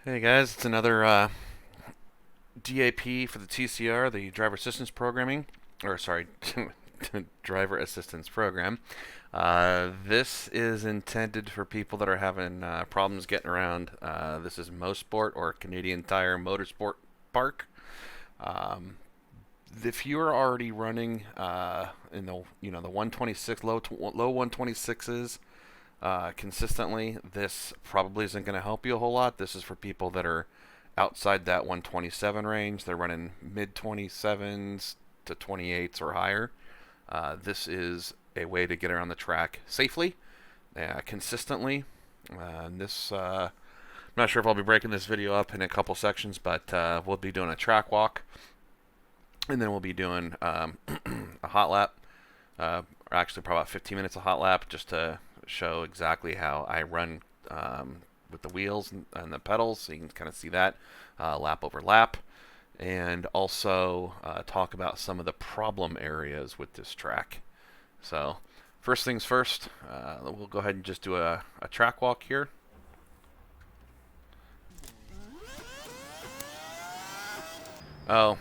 Hey guys, it's another DAP for the TCR, the Driver Assistance Programming, or sorry, Driver Assistance Program. This is intended for people that are having problems getting around. This is Mosport or Canadian Motorsport Park. Um, if you are already running in the 126 low 126s consistently, this probably isn't going to help you a whole lot. This is for people that are outside that 127 range. They're running mid 27s to 28s or higher. This is a way to get around the track safely, consistently. I'm not sure if I'll be breaking this video up in a couple sections, but we'll be doing a track walk, and then we'll be doing a hot lap, or actually probably about 15 minutes of hot lap, just to show exactly how I run with the wheels and the pedals, so you can kind of see that lap over lap, and also talk about some of the problem areas with this track. So first things first, we'll go ahead and just do a track walk here. Oh,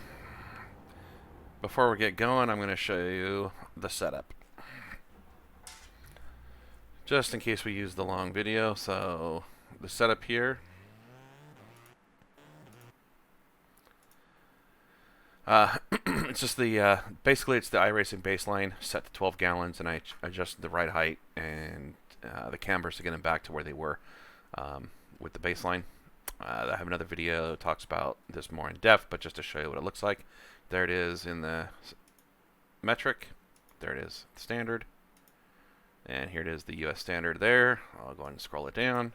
before we get going, I'm going to show you the setup, just in case we use the long video. So the setup here, it's just the basically it's the iRacing baseline set to 12 gallons, and I adjusted the ride height and the cambers to get them back to where they were with the baseline. I have another video that talks about this more in depth, but just to show you what it looks like. There it is in the metric. There it is, standard. And here it is, the US standard there. I'll go ahead and scroll it down.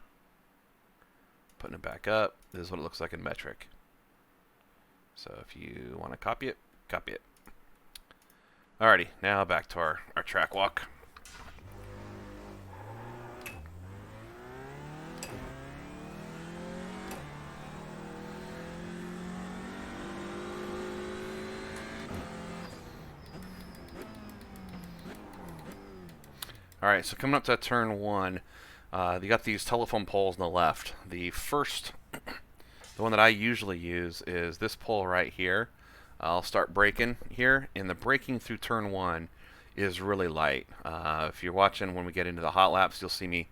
Putting it back up. This is what it looks like in metric. So if you want to copy it, copy it. Alrighty, now back to our track walk. Alright, so coming up to turn one, you got these telephone poles on the left. The first, the one that I usually use is this pole right here. I'll start braking here, and the braking through turn one is really light. If you're watching when we get into the hot laps, you'll see me.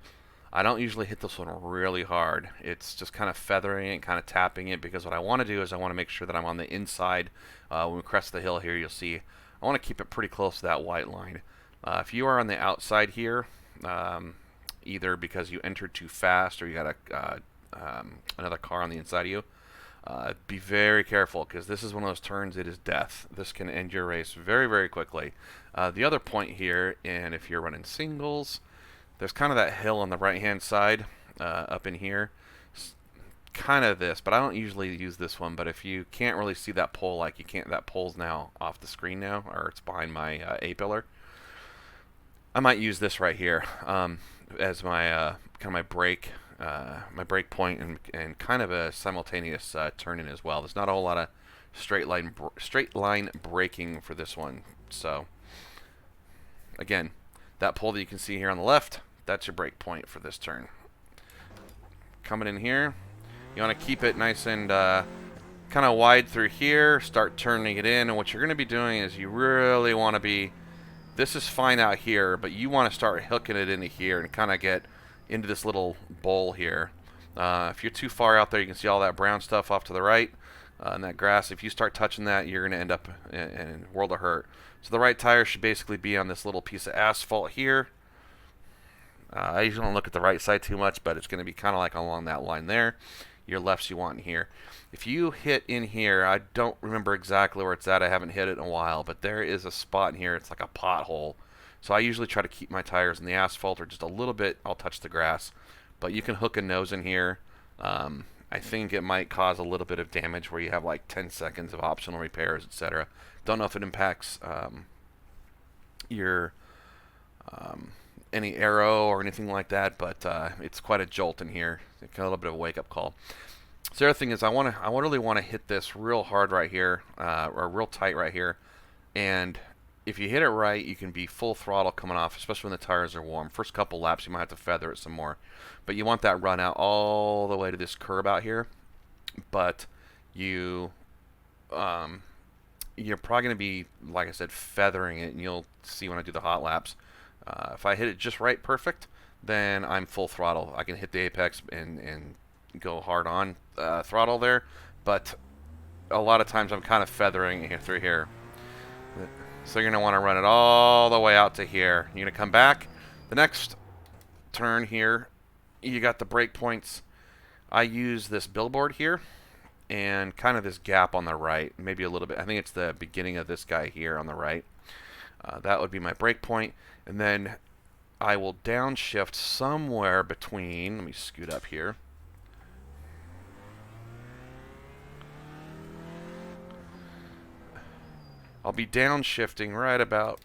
I don't usually hit this one really hard. It's just kind of feathering it, kind of tapping it, because what I want to do is I want to make sure that I'm on the inside. When we crest the hill here, you'll see I want to keep it pretty close to that white line. If you are on the outside here, either because you entered too fast or you got another car on the inside of you, be very careful, because this is one of those turns, it is death. This can end your race very, very quickly. The other point here, and if you're running singles, there's kind of that hill on the right-hand side up in here. Kind of this, but I don't usually use this one. But if you can't really see that pole, like you can't, that pole's now off the screen now, or it's behind my A-pillar. I might use this right here as my kind of my brake point, and kind of a simultaneous turn-in as well. There's not a whole lot of straight line braking for this one. So again, that pole that you can see here on the left, that's your brake point for this turn. Coming in here, you want to keep it nice and kind of wide through here. Start turning it in, and what you're going to be doing is you really want to be. This is fine out here, but you want to start hooking it into here and kind of get into this little bowl here. If you're too far out there, you can see all that brown stuff off to the right and that grass. If you start touching that, you're going to end up in a world of hurt. So the right tire should basically be on this little piece of asphalt here. I usually don't look at the right side too much, but it's going to be kind of like along that line there. Your lefts you want in here. If you hit in here, I don't remember exactly where it's at. I haven't hit it in a while, but there is a spot in here. It's like a pothole. So I usually try to keep my tires in the asphalt, or just a little bit. I'll touch the grass. But you can hook a nose in here. I think it might cause a little bit of damage where you have like 10 seconds of optional repairs, etc. Don't know if it impacts your any arrow or anything like that, but it's quite a jolt in here. It's a little bit of a wake-up call. So the other thing is I really want to hit this real hard right here, or real tight right here. And if you hit it right, you can be full throttle coming off, especially when the tires are warm. First couple laps, you might have to feather it some more. But you want that run out all the way to this curb out here. but you you're probably going to be, like I said, feathering it, and you'll see when I do the hot laps. If I hit it just right, perfect, then I'm full throttle. I can hit the apex and go hard on throttle there, but a lot of times I'm kind of feathering it through here. So you're going to want to run it all the way out to here. You're going to come back. The next turn here, you got the brake points. I use this billboard here and kind of this gap on the right, maybe a little bit. I think it's the beginning of this guy here on the right. That would be my brake point. And then I will downshift somewhere between, let me scoot up here. I'll be downshifting right about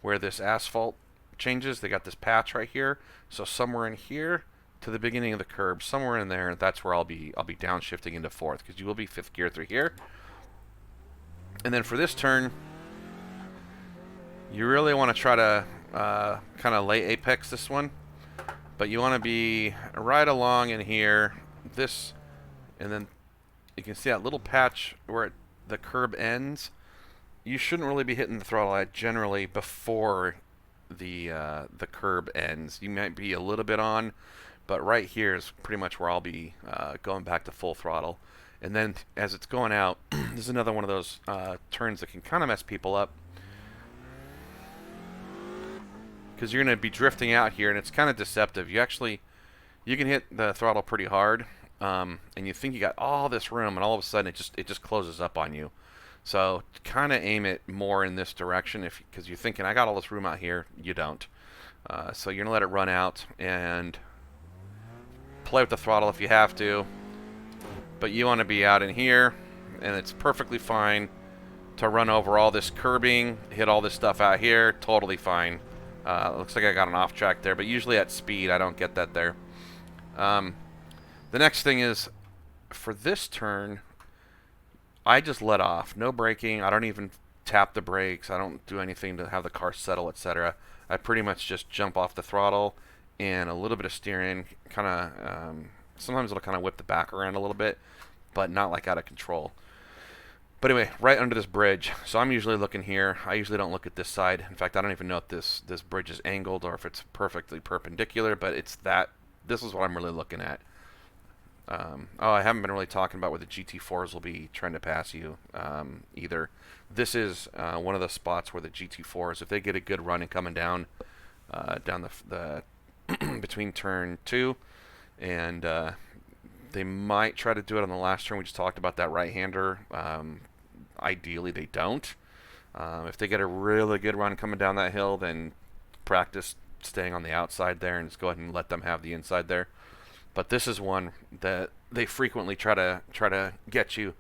where this asphalt changes. They got this patch right here. So somewhere in here to the beginning of the curb, somewhere in there, that's where I'll be downshifting into fourth, because you will be fifth gear through here. And then for this turn, you really want to try to kind of lay apex this one, but you want to be right along in here, this, and then you can see that little patch where the curb ends. You shouldn't really be hitting the throttle generally before the curb ends. You might be a little bit on, but right here is pretty much where I'll be going back to full throttle. And then as it's going out, this is another one of those turns that can kind of mess people up, because you're going to be drifting out here, and it's kind of deceptive. You can hit the throttle pretty hard, and you think you got all this room, and all of a sudden it just closes up on you. So kind of aim it more in this direction, because you're thinking I got all this room out here. You don't. So you're gonna let it run out and play with the throttle if you have to, but you want to be out in here, and it's perfectly fine to run over all this curbing, hit all this stuff out here. Totally fine. Looks like I got an off track there, but usually at speed I don't get that there. The next thing is, for this turn, I just let off. No braking. I don't even tap the brakes. I don't do anything to have the car settle, etc. I pretty much just jump off the throttle and a little bit of steering. Kind of, sometimes it'll kind of whip the back around a little bit, but not like out of control. But anyway, right under this bridge. So I'm usually looking here. I usually don't look at this side. In fact, I don't even know if this bridge is angled or if it's perfectly perpendicular, but it's that. This is what I'm really looking at. I haven't been really talking about where the GT4s will be trying to pass you either. This is one of the spots where the GT4s, if they get a good run and coming down the between turn 2 and they might try to do it on the last turn. We just talked about that right-hander. Ideally, they don't. If they get a really good run coming down that hill, then practice staying on the outside there and just go ahead and let them have the inside there. But this is one that they frequently try to get you.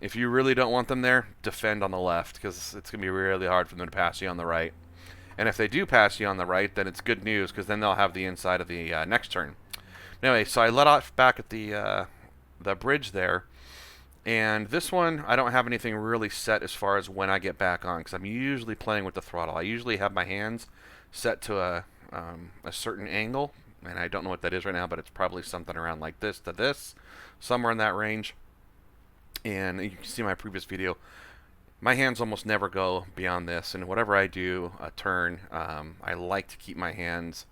If you really don't want them there, defend on the left, because it's going to be really hard for them to pass you on the right. And if they do pass you on the right, then it's good news, because then they'll have the inside of the next turn. Anyway, so I let off back at the bridge there. And this one, I don't have anything really set as far as when I get back on, because I'm usually playing with the throttle. I usually have my hands set to a certain angle, and I don't know what that is right now, but it's probably something around like this to this, somewhere in that range. And you can see my previous video, my hands almost never go beyond this, and whatever I do a turn, I like to keep my hands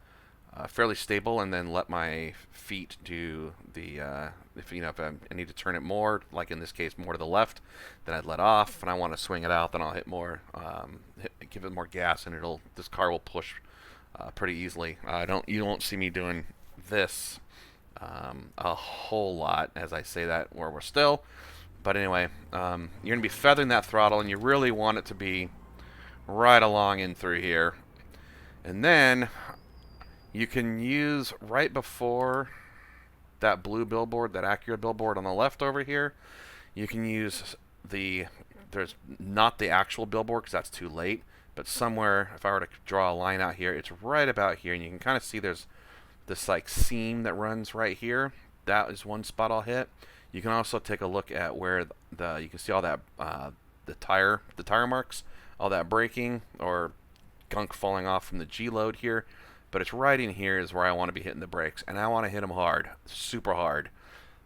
fairly stable, and then let my feet do the if I need to turn it more, like in this case more to the left, then I'd let off, and I want to swing it out, then I'll hit more, give it more gas, and this car will push pretty easily. You won't see me doing this a whole lot as I say that where we're still. But anyway, you're going to be feathering that throttle, and you really want it to be right along in through here. And then you can use right before that blue billboard, that Acura billboard on the left over here, you can use there's not the actual billboard because that's too late, but somewhere, if I were to draw a line out here, it's right about here, and you can kind of see there's this like seam that runs right here. That is one spot I'll hit. You can also take a look at where you can see all that the tire marks, all that braking or gunk falling off from the G load here. but it's right in here is where I want to be hitting the brakes, and I want to hit them hard, super hard.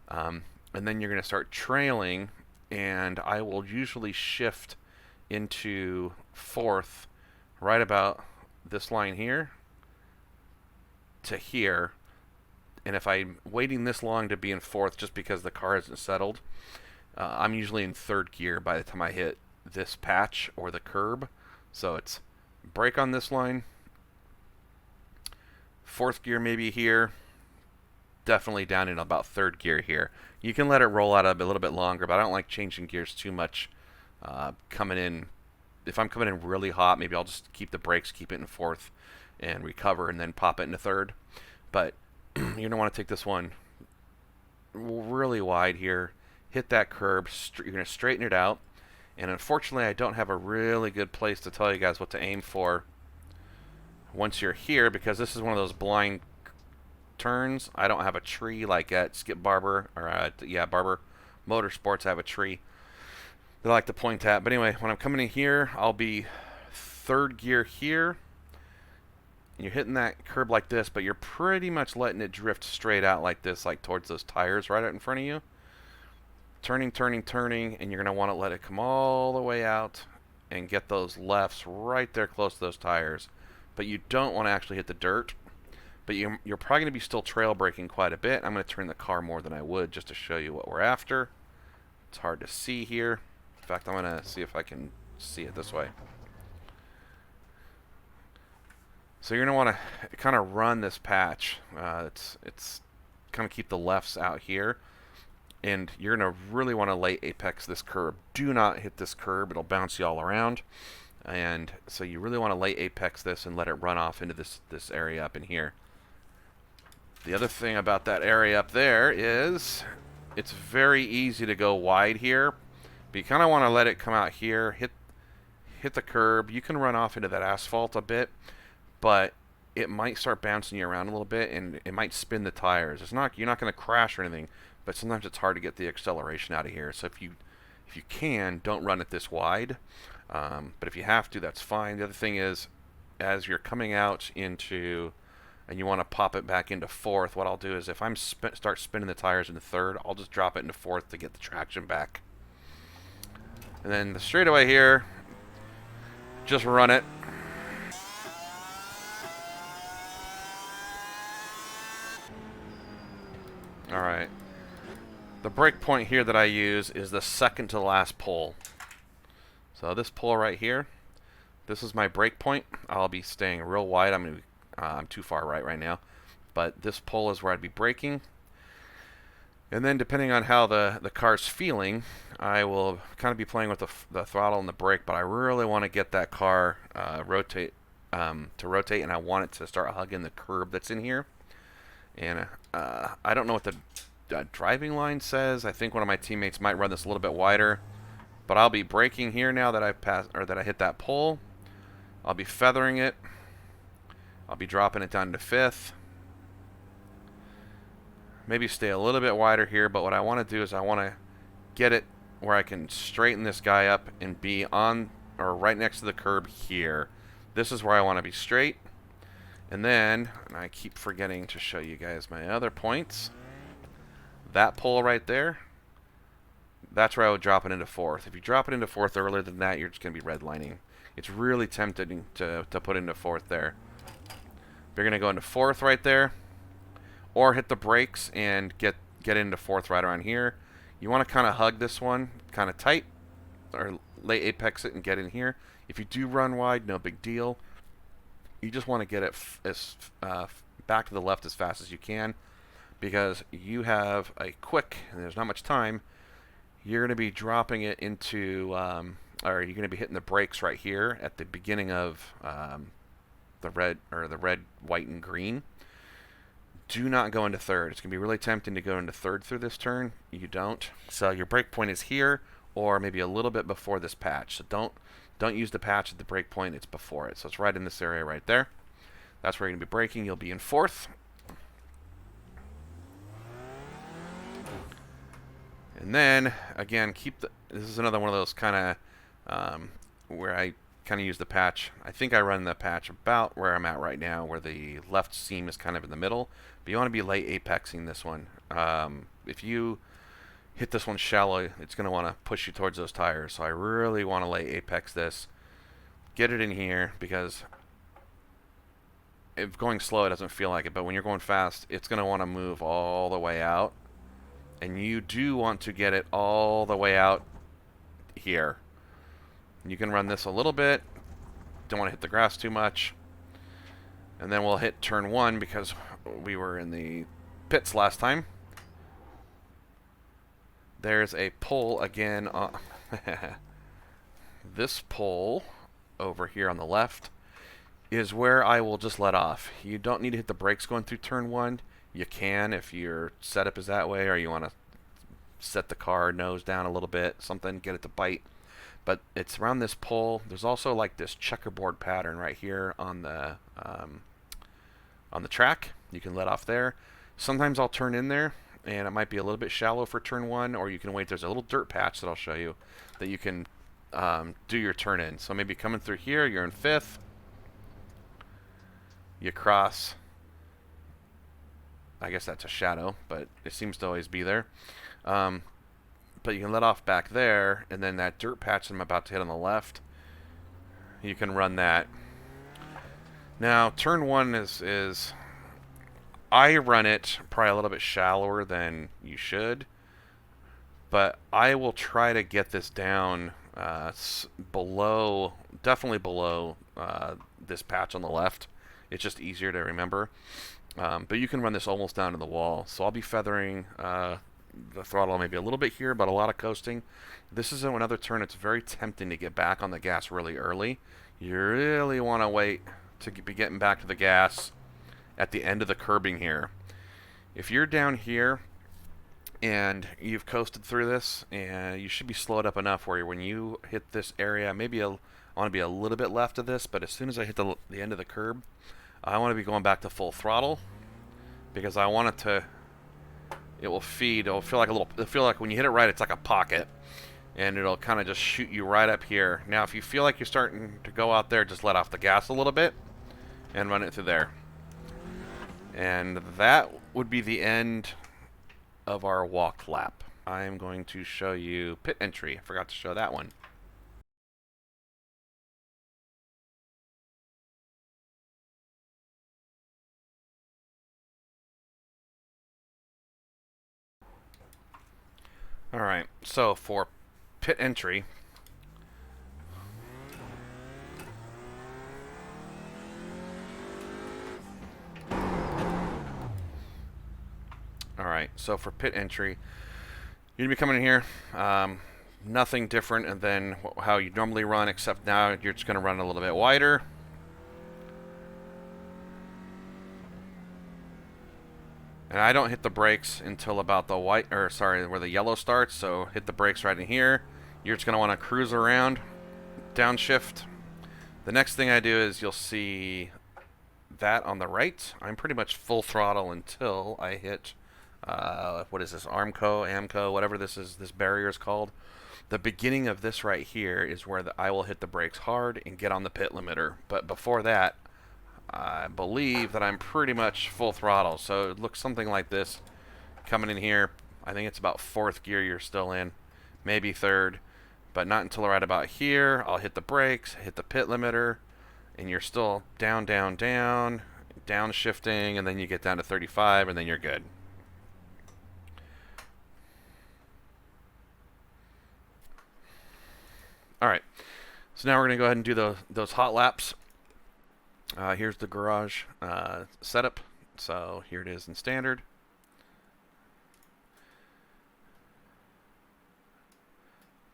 And then you're going to start trailing, and I will usually shift into fourth right about this line here to here. And if I'm waiting this long to be in fourth just because the car isn't settled, I'm usually in third gear by the time I hit this patch or the curb. So it's brake on this line, fourth gear maybe here, definitely down in about third gear here. You can let it roll out a little bit longer, but I don't like changing gears too much coming in. If I'm coming in really hot, maybe I'll just keep the brakes, keep it in fourth, and recover, and then pop it into third. But you're going to want to take this one really wide here, hit that curb, you're going to straighten it out, and unfortunately I don't have a really good place to tell you guys what to aim for once you're here, because this is one of those blind turns. I don't have a tree like at Skip Barber, or Barber Motorsports. I have a tree that I like to point at. But anyway, when I'm coming in here, I'll be third gear here. You're hitting that curb like this, but you're pretty much letting it drift straight out like this, like towards those tires right out in front of you. Turning, turning, turning, and you're going to want to let it come all the way out and get those lefts right there close to those tires. But you don't want to actually hit the dirt. But you're probably going to be still trail braking quite a bit. I'm going to turn the car more than I would just to show you what we're after. It's hard to see here. In fact, I'm going to see if I can see it this way. So you're going to want to kind of run this patch. It's kind of keep the lefts out here. And you're going to really want to lay apex this curb. Do not hit this curb. It'll bounce you all around. And so you really want to lay apex this and let it run off into this area up in here. The other thing about that area up there is it's very easy to go wide here, but you kind of want to let it come out here, hit the curb. You can run off into that asphalt a bit, but it might start bouncing you around a little bit, and it might spin the tires. You're not going to crash or anything, but sometimes it's hard to get the acceleration out of here. So if you can, don't run it this wide. But if you have to, that's fine. The other thing is, as you're coming out into and you want to pop it back into fourth, what I'll do is if I'm start spinning the tires into third, I'll just drop it into fourth to get the traction back. And then the straightaway here, just run it. Alright. The brake point here that I use is the second to last pole. So this pole right here, this is my brake point. I'll be staying real wide. I'm too far right now, but this pole is where I'd be braking. And then depending on how the car's feeling, I will kind of be playing with the throttle and the brake, but I really want to get that car rotate, and I want it to start hugging the curb that's in here. And I don't know what the driving line says. I think one of my teammates might run this a little bit wider, but I'll be braking here now that I hit that pole. I'll be feathering it. I'll be dropping it down to fifth. Maybe stay a little bit wider here, but what I want to do is I want to get it where I can straighten this guy up and be on or right next to the curb here. This is where I want to be straight. And then, and I keep forgetting to show you guys my other points. That pole right there, that's where I would drop it into fourth. If you drop it into fourth earlier than that, you're just going to be redlining. It's really tempting to put into fourth there. You're going to go into fourth right there, or hit the brakes and get into fourth right around here. You want to kind of hug this one kind of tight, or lay apex it and get in here. If you do run wide, no big deal. You just want to get it back to the left as fast as you can, because you have a quick, and there's not much time, you're going to be dropping it into, or you're going to be hitting the brakes right here at the beginning of the red, white, and green. Do not go into third. It's going to be really tempting to go into third through this turn. You don't. So your brake point is here, or maybe a little bit before this patch. So don't use the patch at the brake point. It's before it. So it's right in this area right there. That's where you're going to be braking. You'll be in fourth. And then, again, this is another one of those kind of where I kind of use the patch. I think I run the patch about where I'm at right now, where the left seam is kind of in the middle. But you want to be late apexing this one. If you hit this one shallow, it's going to want to push you towards those tires. So I really want to late apex this. Get it in here, because if going slow, it doesn't feel like it. But when you're going fast, it's going to want to move all the way out. And you do want to get it all the way out here. You can run this a little bit. Don't want to hit the grass too much. And then we'll hit turn 1 because we were in the pits last time. There's a pull again. This pull over here on the left is where I will just let off. You don't need to hit the brakes going through turn 1. You can if your setup is that way, or you want to set the car nose down a little bit, something, get it to bite. But it's around this pull. There's also like this checkerboard pattern right here on the track. You can let off there. Sometimes I'll turn in there, and it might be a little bit shallow for turn 1, or you can wait. There's a little dirt patch that I'll show you that you can do your turn in. So maybe coming through here, you're in 5th. You cross. I guess that's a shadow, but it seems to always be there. But you can let off back there, and then that dirt patch that I'm about to hit on the left, you can run that. Now, turn 1 is I run it probably a little bit shallower than you should, but I will try to get this down below, definitely below this patch on the left. It's just easier to remember. But you can run this almost down to the wall. So I'll be feathering the throttle maybe a little bit here, but a lot of coasting. This is another turn. It's very tempting to get back on the gas really early. You really want to wait to be getting back to the gas at the end of the curbing here. If you're down here and you've coasted through this, and you should be slowed up enough where when you hit this area, maybe I want to be a little bit left of this, but as soon as I hit the end of the curb, I want to be going back to full throttle, because I want it to, it will feed, it'll feel like a little, it'll feel like when you hit it right, it's like a pocket, and it'll kind of just shoot you right up here. Now, if you feel like you're starting to go out there, just let off the gas a little bit and run it through there. And that would be the end of our walk lap. I'm going to show you pit entry. I forgot to show that one. Alright, so for pit entry, you're going to be coming in here, nothing different than how you normally run, except now you're just going to run a little bit wider. And I don't hit the brakes until about the where the yellow starts, so hit the brakes right in here. You're just going to want to cruise around, downshift. The next thing I do is you'll see that on the right. I'm pretty much full throttle until I hit, what is this, AMCO, whatever this is, this barrier is called. The beginning of this right here is where I will hit the brakes hard and get on the pit limiter. But before that, I believe that I'm pretty much full throttle. So it looks something like this. Coming in here, I think it's about 4th gear you're still in, maybe 3rd, but not until right about here. I'll hit the brakes, hit the pit limiter, and you're still down, downshifting, and then you get down to 35, and then you're good. Alright, so now we're going to go ahead and do those hot laps. Here's the garage setup. So here it is in standard.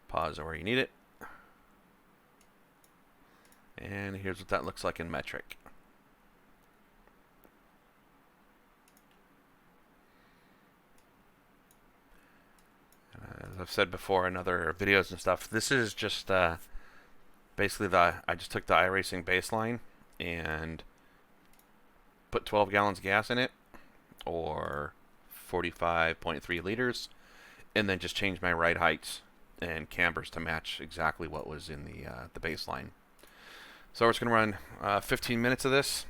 Pause where you need it. And here's what that looks like in metric. As I've said before in other videos and stuff, this is just basically I just took the iRacing baseline and put 12 gallons of gas in it, or 45.3 liters, and then just changed my ride heights and cambers to match exactly what was in the baseline. So we're just going to run 15 minutes of this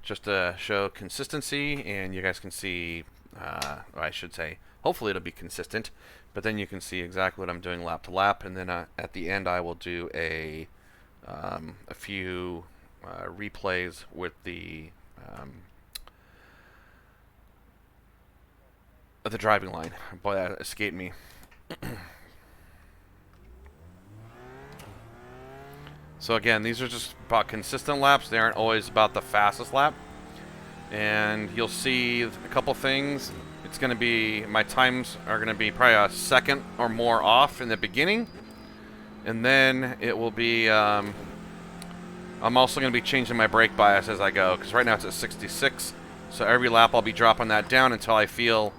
just to show consistency, and you guys can see, I should say, hopefully it'll be consistent, but then you can see exactly what I'm doing lap to lap, and then at the end I will do a few replays with the driving line. Boy, that escaped me. So again, these are just about consistent laps. They aren't always about the fastest lap. And you'll see a couple things. It's going to be, my times are going to be probably a second or more off in the beginning. And then it will be, I'm also going to be changing my brake bias as I go, because right now it's at 66. So every lap I'll be dropping that down until I feel,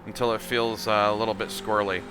until it feels a little bit squirrely.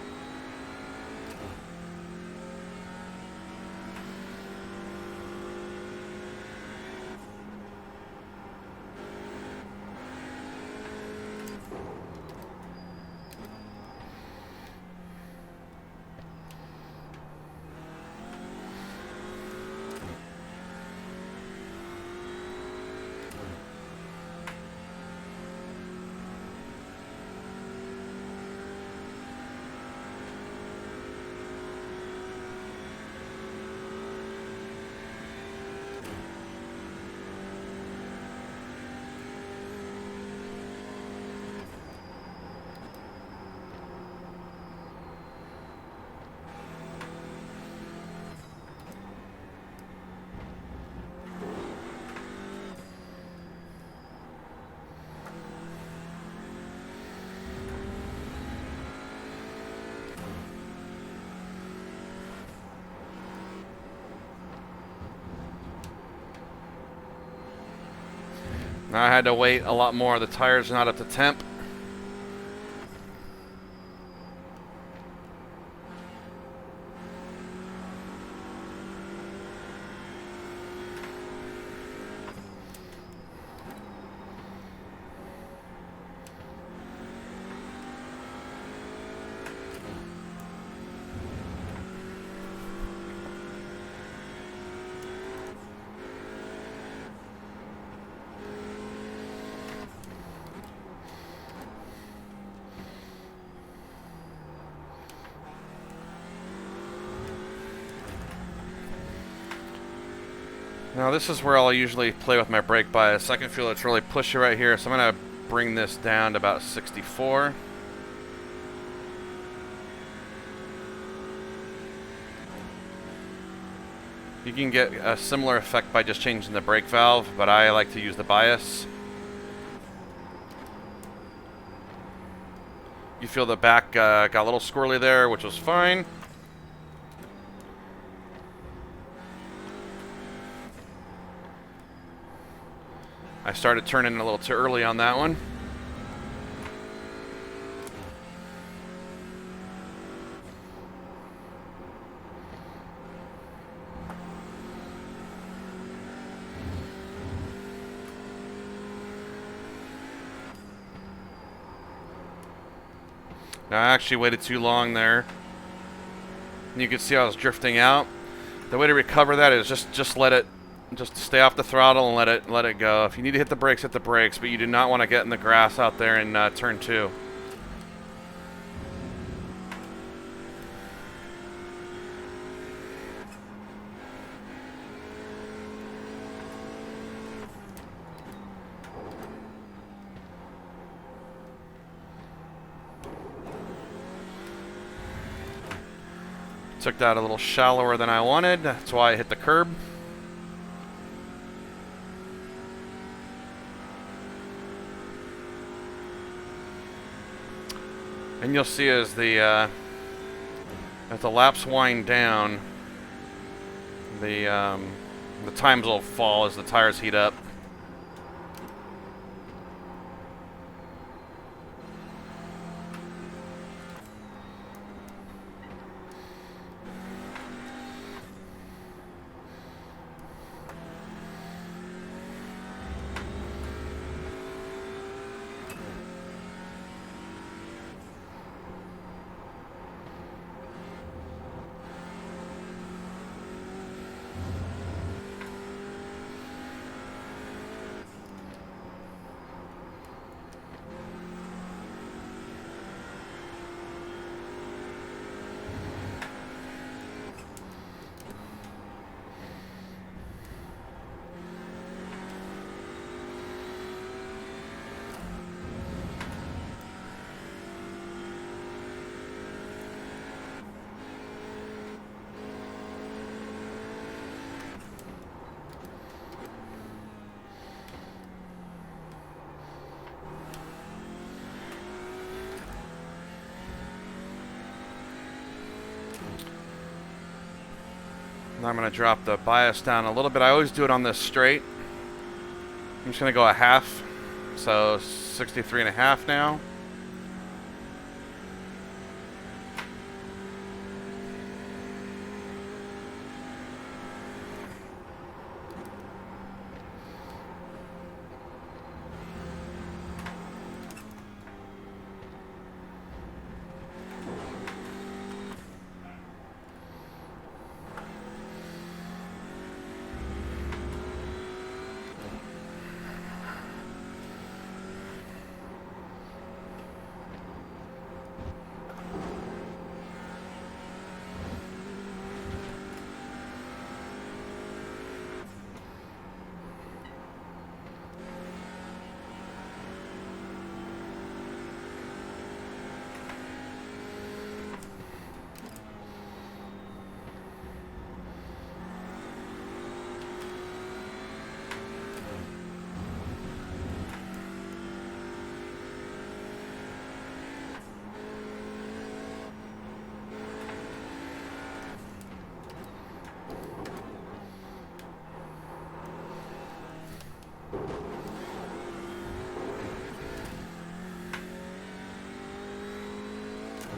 Now I had to wait a lot more. The tires are not up to temp. Now this is where I'll usually play with my brake bias. I can feel it's really pushy right here, so I'm going to bring this down to about 64. You can get a similar effect by just changing the brake valve, but I like to use the bias. You feel the back got a little squirrely there, which was fine. I started turning a little too early on that one. Now I actually waited too long there. And you can see I was drifting out. The way to recover that is just let it, just stay off the throttle and let it go. If you need to hit the brakes, but you do not want to get in the grass out there in turn 2. Took that a little shallower than I wanted. That's why I hit the curb. And you'll see as the laps wind down, the times will fall as the tires heat up. Now I'm going to drop the bias down a little bit. I always do it on this straight. I'm just going to go a half. So 63.5 now.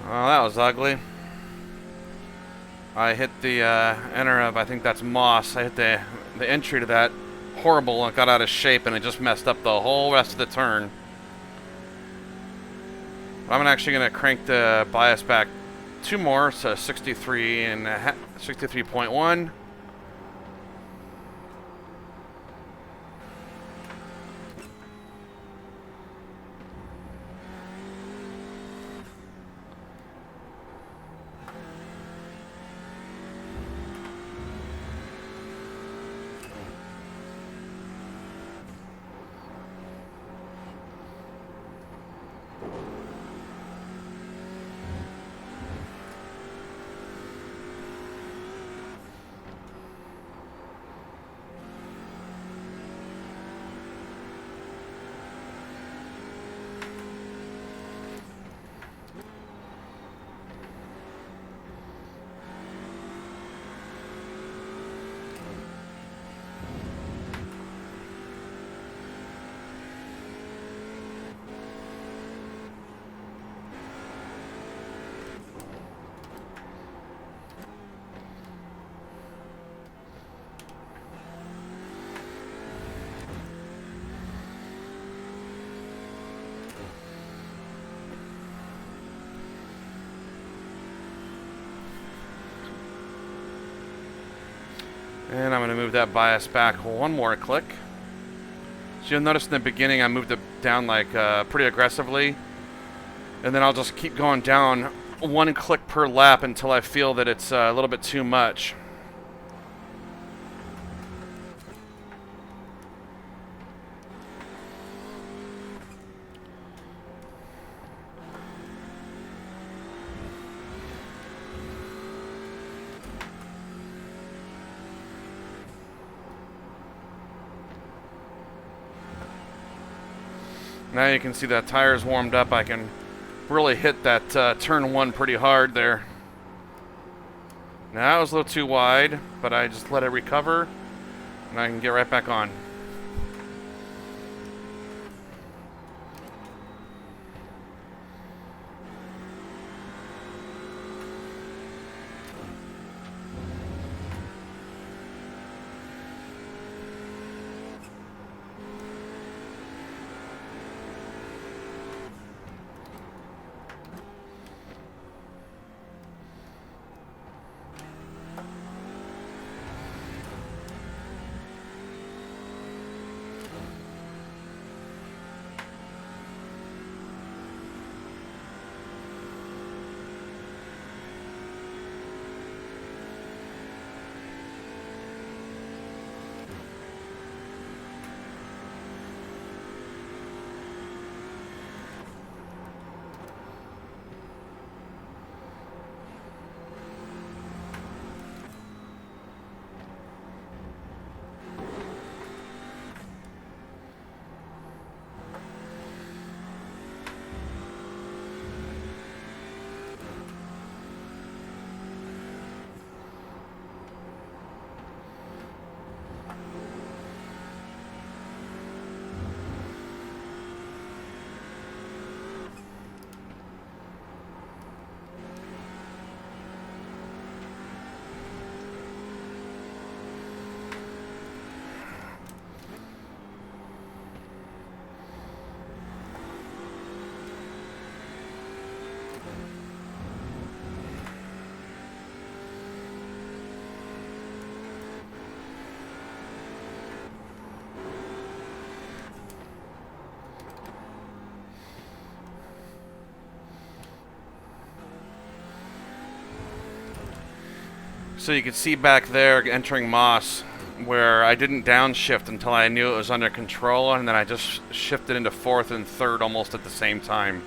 Well, that was ugly. I hit the enter of, I think that's moss. I hit the entry to that horrible and got out of shape, and it just messed up the whole rest of the turn. I'm actually going to crank the bias back 2 more, so 63 and 63.1. And I'm going to move that bias back 1 more click. So you'll notice in the beginning I moved it down like pretty aggressively. And then I'll just keep going down 1 click per lap until I feel that it's a little bit too much. Now you can see that tire's warmed up. I can really hit that turn 1 pretty hard there. Now it was a little too wide, but I just let it recover, and I can get right back on. So you could see back there entering Moss where I didn't downshift until I knew it was under control, and then I just shifted into fourth and third almost at the same time.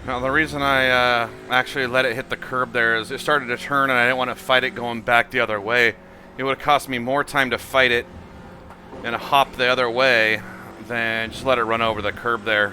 Now the reason I actually let it hit the curb there is it started to turn and I didn't want to fight it going back the other way. It would have cost me more time to fight it and hop the other way than just let it run over the curb there.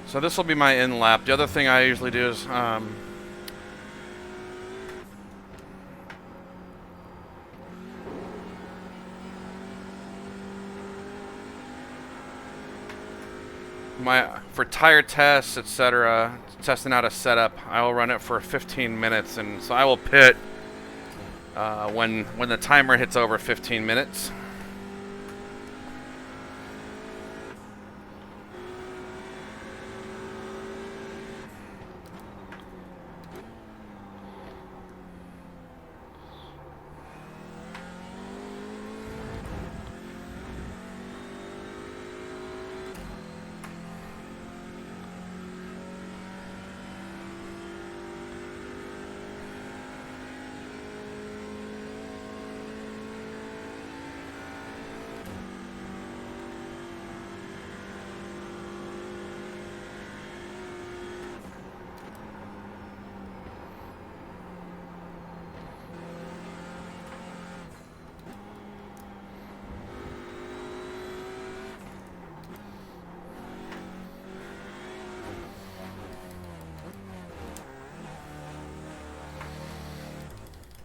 So this will be my in lap. The other thing I usually do is for tire tests, etc., testing out a setup, I will run it for 15 minutes, and so I will pit when the timer hits over 15 minutes.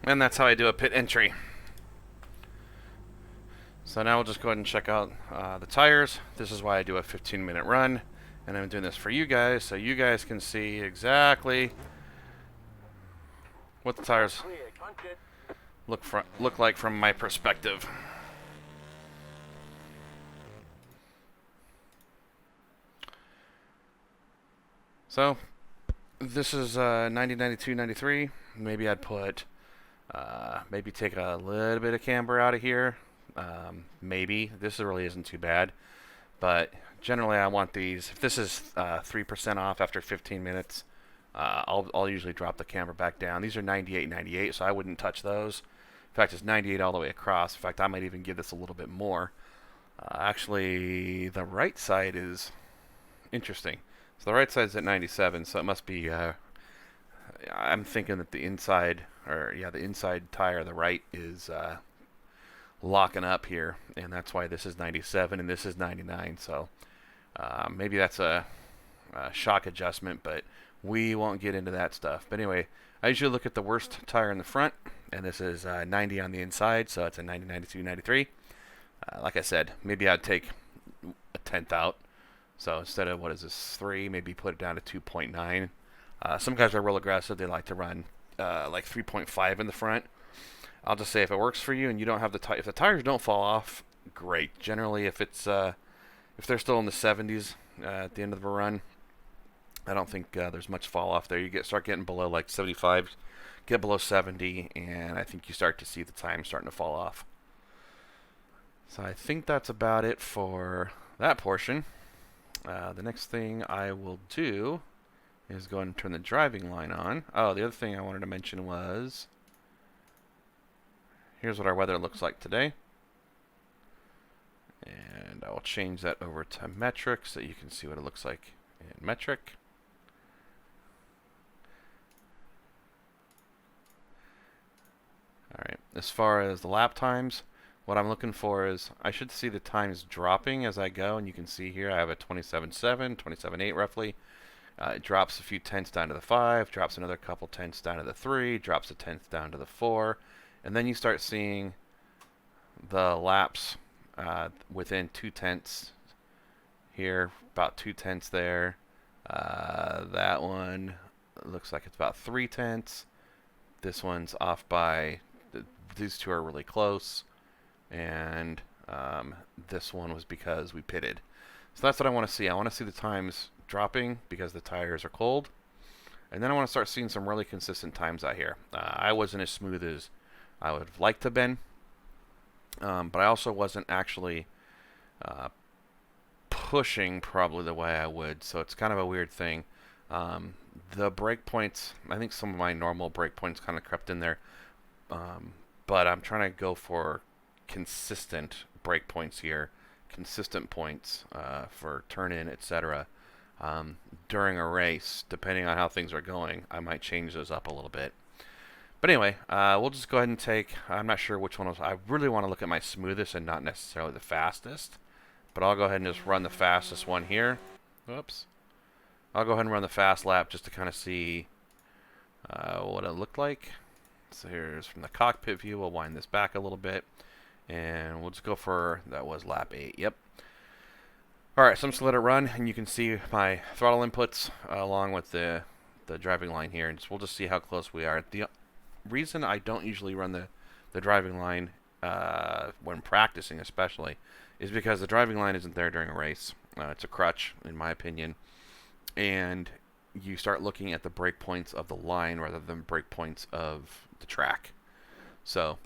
And that's how I do a pit entry. So now we'll just go ahead and check out the tires. This is why I do a 15-minute run. And I'm doing this for you guys, so you guys can see exactly what the tires look like from my perspective. So this is 90, 92, 93. Maybe I'd put, maybe take a little bit of camber out of here. Maybe this really isn't too bad, but generally I want these. If this is 3% off after 15 minutes, I'll usually drop the camber back down. These are 98, 98, so I wouldn't touch those. In fact, it's 98 all the way across. In fact, I might even give this a little bit more. Actually, the right side is interesting. So the right side's at 97, so it must be, I'm thinking that the inside, the inside tire, the right, is locking up here, and that's why this is 97 and this is 99. So maybe that's a shock adjustment, but we won't get into that stuff. But anyway, I usually look at the worst tire in the front, and this is 90 on the inside, so it's a 90, 92, 93. Like I said, maybe I'd take a tenth out. So instead of, what is this, 3, maybe put it down to 2.9. Some guys are real aggressive. They like to run like 3.5 in the front. I'll just say if it works for you and you don't have if the tires don't fall off, great. Generally, if it's if they're still in the 70s at the end of the run, I don't think there's much fall off there. You start getting below like 75, get below 70, and I think you start to see the time starting to fall off. So I think that's about it for that portion. The next thing I will do is go ahead and turn the driving line on. Oh, the other thing I wanted to mention was, here's what our weather looks like today. And I will change that over to metric so you can see what it looks like in metric. Alright, as far as the lap times, what I'm looking for is, I should see the times dropping as I go, and you can see here I have a 27.7, 27.8 roughly. It drops a few tenths down to the 5, drops another couple tenths down to the 3, drops a tenth down to the 4, and then you start seeing the laps within 2 tenths here, about 2 tenths there. That one looks like it's about 3 tenths. This one's off by, these two are really close. And this one was because we pitted. So that's what I want to see. I want to see the times dropping because the tires are cold. And then I want to start seeing some really consistent times out here. I wasn't as smooth as I would have liked to have been. But I also wasn't actually pushing probably the way I would. So it's kind of a weird thing. The brake points, I think some of my normal brake points kind of crept in there. But I'm trying to go for consistent break points here, consistent points for turn-in, etc. During a race, depending on how things are going, I might change those up a little bit. But anyway, we'll just go ahead and take, I'm not sure which one was, I really want to look at my smoothest and not necessarily the fastest, but I'll go ahead and just run the fastest one here. Whoops. I'll go ahead and run the fast lap just to kind of see what it looked like. So here's from the cockpit view. We'll wind this back a little bit. And we'll just go for, that was lap 8, yep. Alright, so I'm just going to let it run, and you can see my throttle inputs along with the driving line here, and we'll just see how close we are. The reason I don't usually run the driving line when practicing especially is because the driving line isn't there during a race. It's a crutch, in my opinion, and you start looking at the break points of the line rather than break points of the track. So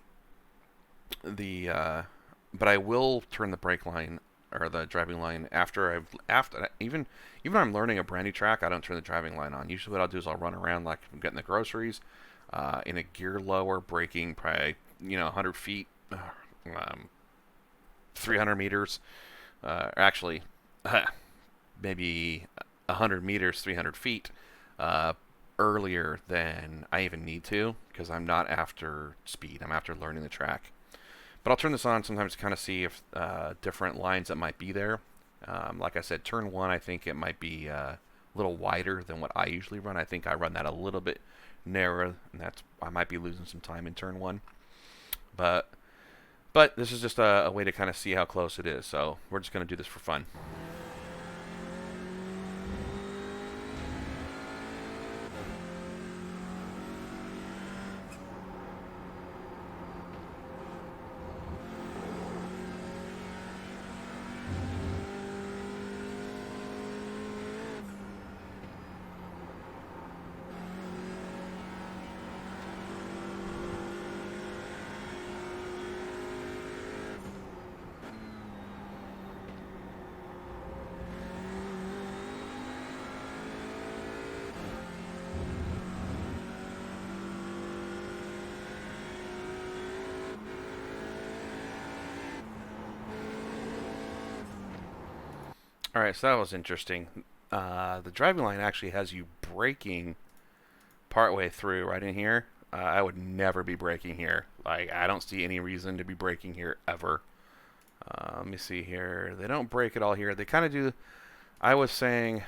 but I will turn the brake line or the driving line after even when I'm learning a brand new track. I don't turn the driving line on. Usually what I'll do is I'll run around like I'm getting the groceries in a gear lower, braking probably 100 feet, 300 meters, actually maybe 100 meters, 300 feet earlier than I even need to, because I'm not after speed. I'm after learning the track. But I'll turn this on sometimes to kind of see if different lines that might be there. Like I said, turn 1, I think it might be a little wider than what I usually run. I think I run that a little bit narrower, and I might be losing some time in turn 1. But this is just a way to kind of see how close it is. So we're just going to do this for fun. Alright, so that was interesting. The driving line actually has you braking partway through right in here. I would never be braking here. Like, I don't see any reason to be braking here ever. Let me see here. They don't brake at all here. They kind of do. I was saying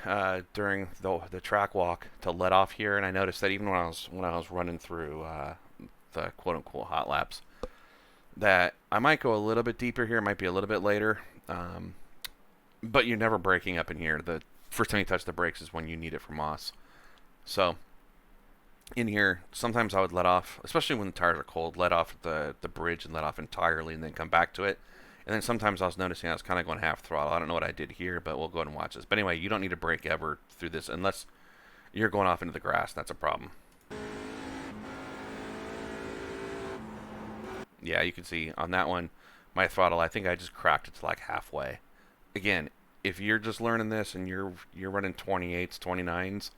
during the track walk to let off here, and I noticed that even when I was running through the quote unquote hot laps, that I might go a little bit deeper here. It might be a little bit later. But you're never braking up in here. The first time you touch the brakes is when you need it for Moss. So in here, sometimes I would let off, especially when the tires are cold, let off the bridge and let off entirely and then come back to it. And then sometimes I was noticing I was kind of going half throttle. I don't know what I did here, but we'll go ahead and watch this. But anyway, you don't need to brake ever through this unless you're going off into the grass. That's a problem. Yeah, you can see on that one, my throttle, I think I just cracked it to like halfway. Again, if you're just learning this and you're running 28s, 29s,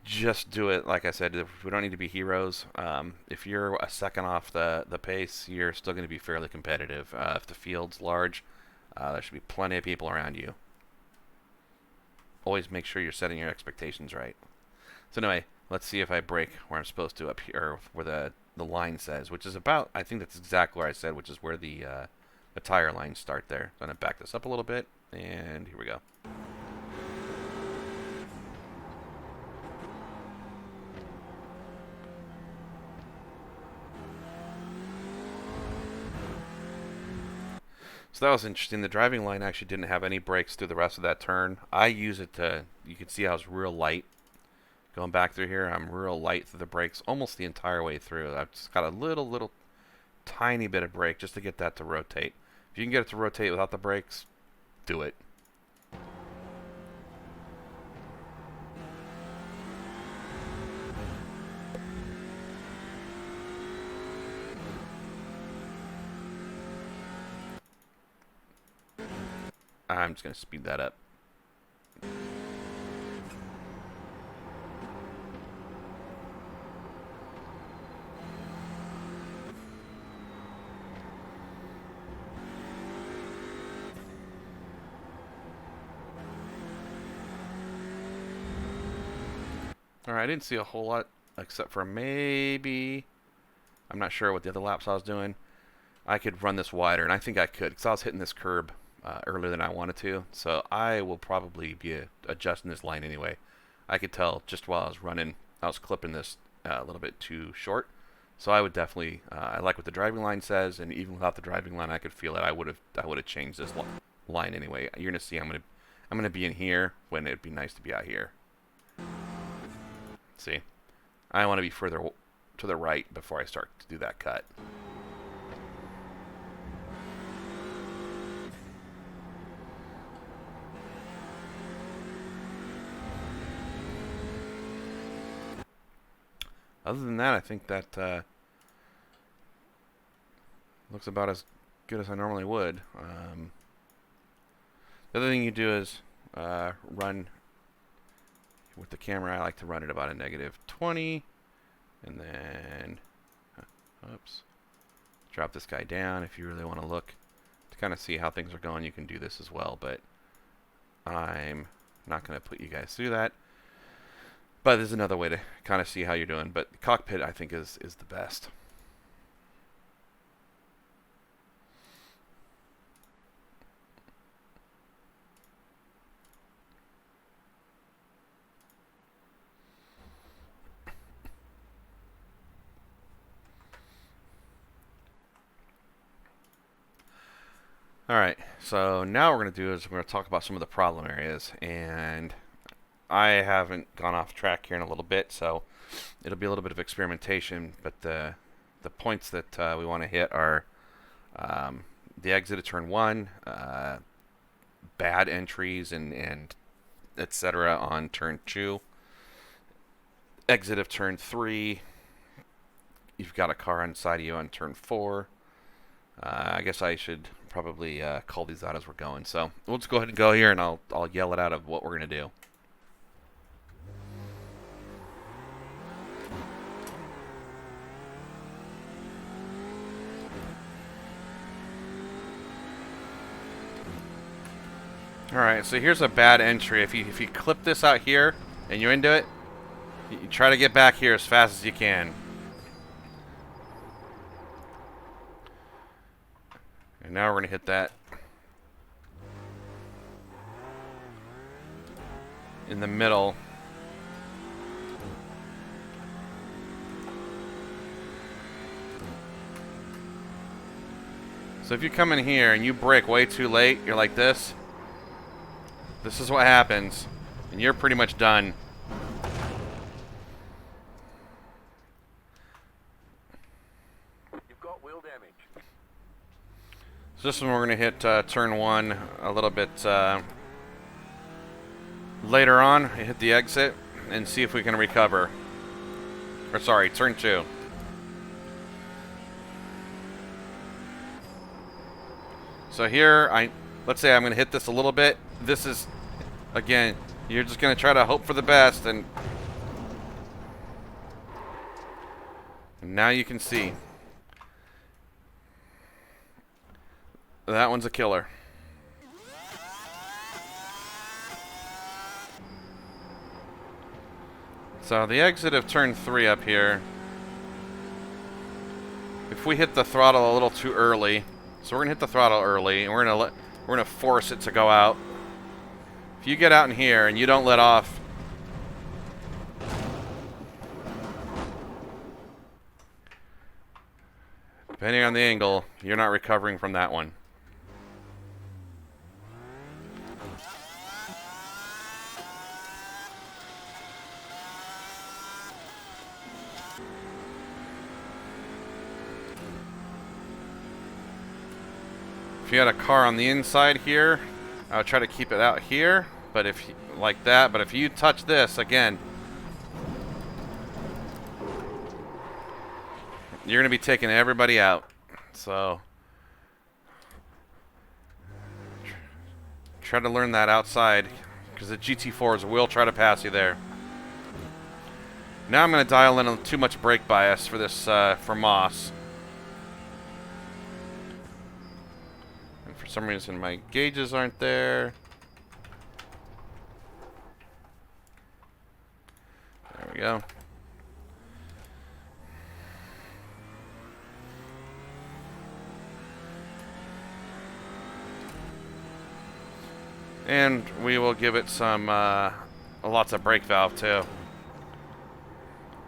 just do it. Like I said, we don't need to be heroes. If you're a second off the pace, you're still going to be fairly competitive. If the field's large, there should be plenty of people around you. Always make sure you're setting your expectations right. So anyway, let's see if I brake where I'm supposed to up here, or where the line says, which is about, I think that's exactly where I said, which is where the tire lines start there. So I'm going to back this up a little bit, and here we go. So that was interesting. The driving line actually didn't have any brakes through the rest of that turn. I use it to, you can see I was real light. Going back through here, I'm real light through the brakes almost the entire way through. I've just got a little tiny bit of brake just to get that to rotate. If you can get it to rotate without the brakes, do it. I'm just going to speed that up. Alright, I didn't see a whole lot except for maybe, I'm not sure what the other laps I was doing. I could run this wider, and I think I could because I was hitting this curb earlier than I wanted to. So I will probably be adjusting this line anyway. I could tell just while I was running, I was clipping this a little bit too short. So I would definitely, I like what the driving line says, and even without the driving line, I could feel it. I would have changed this line anyway. You're gonna see I'm gonna be in here when it'd be nice to be out here. See, I want to be further to the right before I start to do that cut. Other than that, I think that looks about as good as I normally would. The other thing you do is run with the camera. I like to run it about a -20, and then oops, drop this guy down. If you really want to look to kind of see how things are going, you can do this as well, but I'm not going to put you guys through that. But there's another way to kind of see how you're doing. But the Cockpit, I think, is the best. Alright, so now what we're going to do is we're going to talk about some of the problem areas, and I haven't gone off track here in a little bit, so it'll be a little bit of experimentation, but the points that we want to hit are the exit of turn 1, bad entries and etc. on turn 2, exit of turn 3, you've got a car inside of you on turn 4. I guess I should probably call these out as we're going. So we'll just go ahead and go here, and I'll yell it out of what we're going to do. Alright, so here's a bad entry. If you clip this out here and you're into it, you try to get back here as fast as you can. And now we're going to hit that in the middle. So if you come in here and you brake way too late, you're like this. This is what happens, and you're pretty much done. You've got wheel damage. So this one we're going to hit turn 1 a little bit later on. Hit the exit and see if we can recover. Or sorry, turn 2. So here, let's say I'm going to hit this a little bit. This is, again, you're just going to try to hope for the best, and now you can see. That one's a killer. So the exit of turn 3 up here, if we hit the throttle a little too early, so we're gonna hit the throttle early, and we're gonna force it to go out. If you get out in here and you don't let off, depending on the angle, you're not recovering from that one. If you had a car on the inside here, I would try to keep it out here, but if like that, but if you touch this again, you're going to be taking everybody out. So try to learn that outside, because the GT4s will try to pass you there. Now I'm going to dial in too much brake bias for this for Moss. For some reason my gauges aren't there. There we go. And we will give it some lots of brake valve too.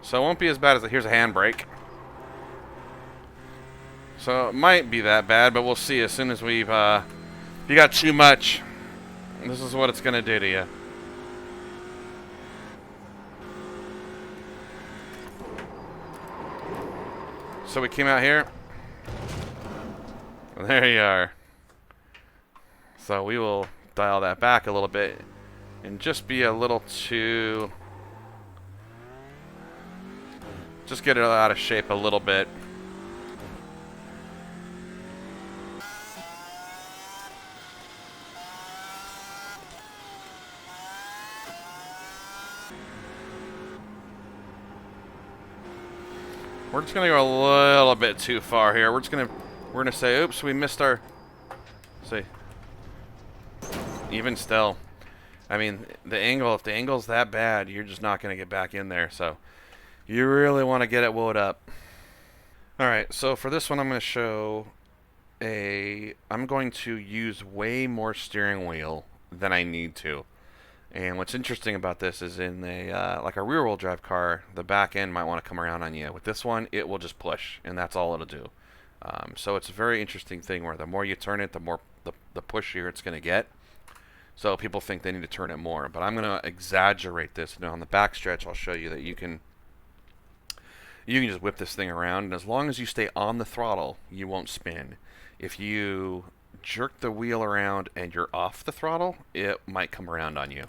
So it won't be as bad as here's a handbrake. So it might be that bad, but we'll see as soon as we've, if you got too much, this is what it's going to do to you. So we came out here. There you are. So we will dial that back a little bit and just be a little too, just get it out of shape a little bit. We're just gonna go a little bit too far here. We're gonna say, oops, we missed our. See, even still, I mean, the angle. If the angle's that bad, you're just not gonna get back in there. So, you really want to get it wound up. All right. So for this one, I'm gonna show I'm going to use way more steering wheel than I need to. And what's interesting about this is in like a rear-wheel drive car, the back end might want to come around on you. With this one, it will just push, and that's all it'll do. So it's a very interesting thing where the more you turn it, the more the pushier it's going to get. So people think they need to turn it more, but I'm going to exaggerate this. Now on the back stretch, I'll show you that you can just whip this thing around, and as long as you stay on the throttle, you won't spin. If you jerk the wheel around and you're off the throttle, it might come around on you.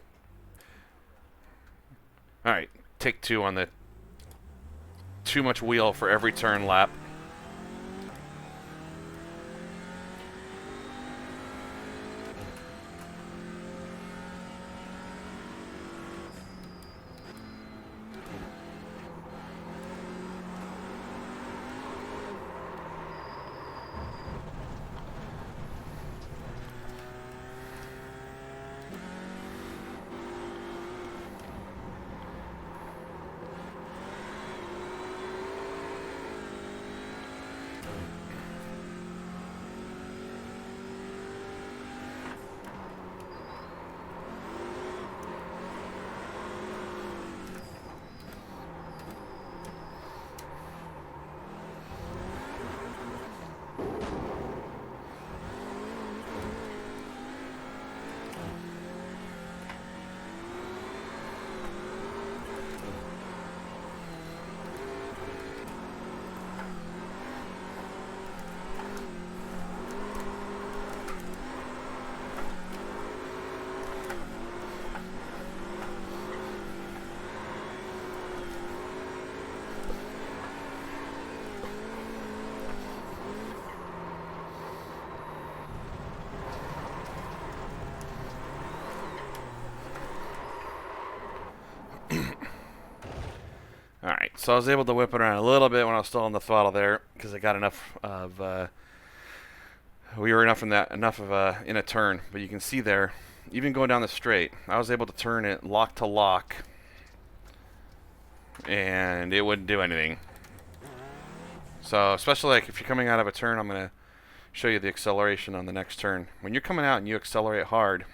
All right, take 2 on the too much wheel for every turn lap. Alright, so I was able to whip it around a little bit when I was still on the throttle there, because I got enough of, we were enough in a turn. But you can see there, even going down the straight, I was able to turn it lock to lock, and it wouldn't do anything. So, especially like if you're coming out of a turn, I'm going to show you the acceleration on the next turn. When you're coming out and you accelerate hard,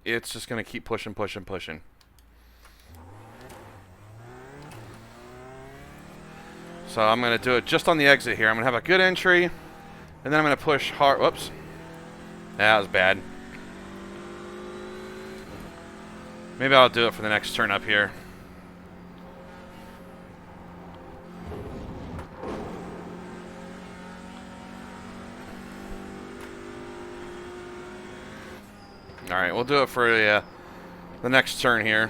it's just going to keep pushing, pushing, pushing. So I'm going to do it just on the exit here. I'm going to have a good entry, and then I'm going to push hard. Whoops. That was bad. Maybe I'll do it for the next turn up here. Alright, we'll do it for the next turn here.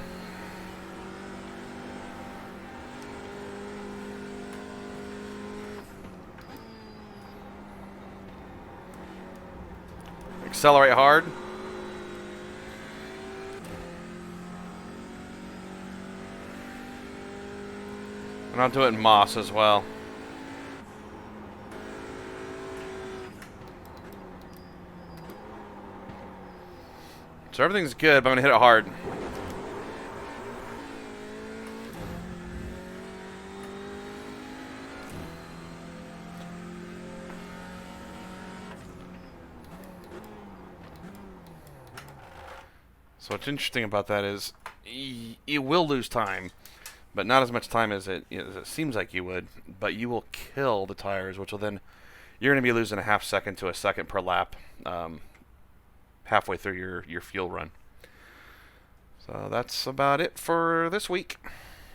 Accelerate hard. And I'll do it in Moss as well. So everything's good, but I'm going to hit it hard. So what's interesting about that is you will lose time, but not as much time as it seems like you would, but you will kill the tires, which will then, you're going to be losing a half second to a second per lap halfway through your fuel run. So that's about it for this week.